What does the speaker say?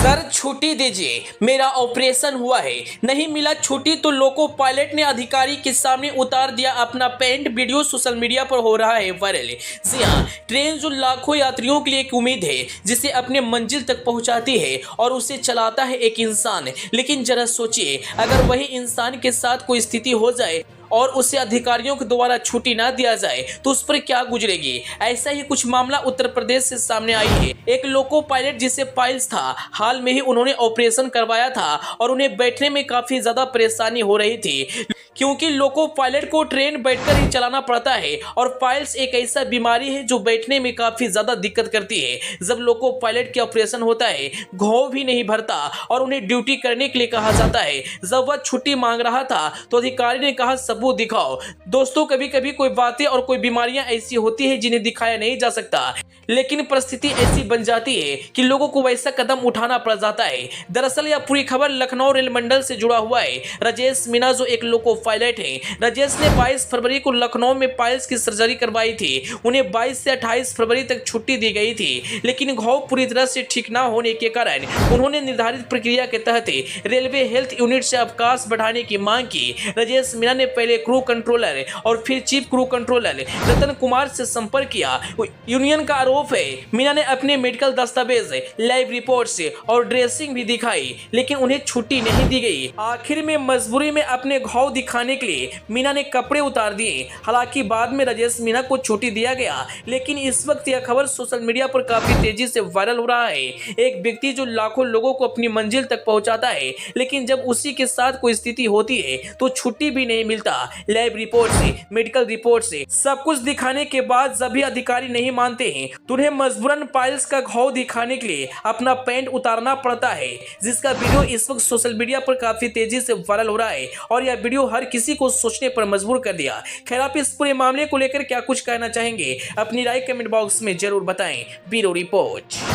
Sir छुट्टी दीजिए, मेरा ऑपरेशन हुआ है। नहीं मिला छुट्टी तो लोको पायलट ने अधिकारी के सामने उतार दिया अपना पैंट। वीडियो सोशल मीडिया पर हो रहा है वायरल। जी हाँ, ट्रेन जो लाखों यात्रियों के लिए एक उम्मीद है, जिसे अपने मंजिल तक पहुंचाती है और उसे चलाता है एक इंसान। लेकिन जरा सोचिए, अगर वही इंसान के साथ कोई स्थिति हो जाए और उसे अधिकारियों के द्वारा छुट्टी ना दिया जाए तो उस पर क्या गुजरेगी। ऐसा ही कुछ मामला उत्तर प्रदेश से सामने आई है। एक लोको पायलट जिसे पाइल्स था, हाल में ही उन्होंने ऑपरेशन करवाया था और उन्हें बैठने में काफी ज्यादा परेशानी हो रही थी, क्योंकि लोको पायलट को ट्रेन बैठकर ही चलाना पड़ता है और पाइल्स एक ऐसा बीमारी है जो बैठने में काफी ज्यादा दिक्कत करती है। जब लोको पायलट के ऑपरेशन होता है, घाव भी नहीं भरता और उन्हें ड्यूटी करने के लिए कहा जाता है। जब वह छुट्टी मांग रहा था तो अधिकारी ने कहा सबूत दिखाओ। दोस्तों, कभी कभी कोई बातें और कोई बीमारियां ऐसी होती है जिन्हें दिखाया नहीं जा सकता, लेकिन परिस्थिति ऐसी बन जाती है कि लोगों को वैसा कदम उठाना पड़ जाता है। दरअसल यह पूरी खबर लखनऊ रेल मंडल से जुड़ा हुआ है। राजेश मीना जो एक लोको पायलट है, राजेश ने 22 फरवरी को लखनऊ में पाइल्स की सर्जरी करवाई थी। उन्हें 22 से 28 फरवरी तक छुट्टी दी गई थी, लेकिन घाव पूरी तरह से ठीक न होने के कारण उन्होंने निर्धारित प्रक्रिया के तहत रेलवे हेल्थ यूनिट से अवकाश बढ़ाने की मांग की। राजेश मीना ने पहले क्रू कंट्रोलर और फिर chief crew controller Ratan Kumar से संपर्क किया। यूनियन का आरोप है मीना ने अपने मेडिकल दस्तावेज, लैब रिपोर्ट्स और ड्रेसिंग भी दिखाई, लेकिन उन्हें छुट्टी नहीं दी गई। आखिर में मजबूरी में अपने घाव दिखाने के लिए मीना ने कपड़े उतार दिए। हालांकि बाद में राजेश मीना को छुट्टी दिया गया, लेकिन इस वक्त यह खबर सोशल मीडिया पर काफी तेजी से वायरल हो रहा है। एक व्यक्ति जो लाखों लोगों को अपनी मंजिल तक पहुंचाता है, लेकिन जब उसी के साथ कोई स्थिति होती है तो छुट्टी भी नहीं मिलता। लैब रिपोर्ट से, मेडिकल रिपोर्ट से सब कुछ दिखाने के बाद जब भी अधिकारी नहीं मानते हैं तो उन्हें मजबूरन पाइल्स का घाव दिखाने के लिए अपना पैंट उतारना पड़ता है, जिसका वीडियो इस वक्त सोशल मीडिया पर काफी तेजी से वायरल हो रहा है और यह वीडियो हर किसी को सोचने पर मजबूर कर दिया। खैर, आप इस पूरे मामले को लेकर क्या कुछ कहना चाहेंगे, अपनी राय कमेंट बॉक्स में जरूर बताएं। Bureau report.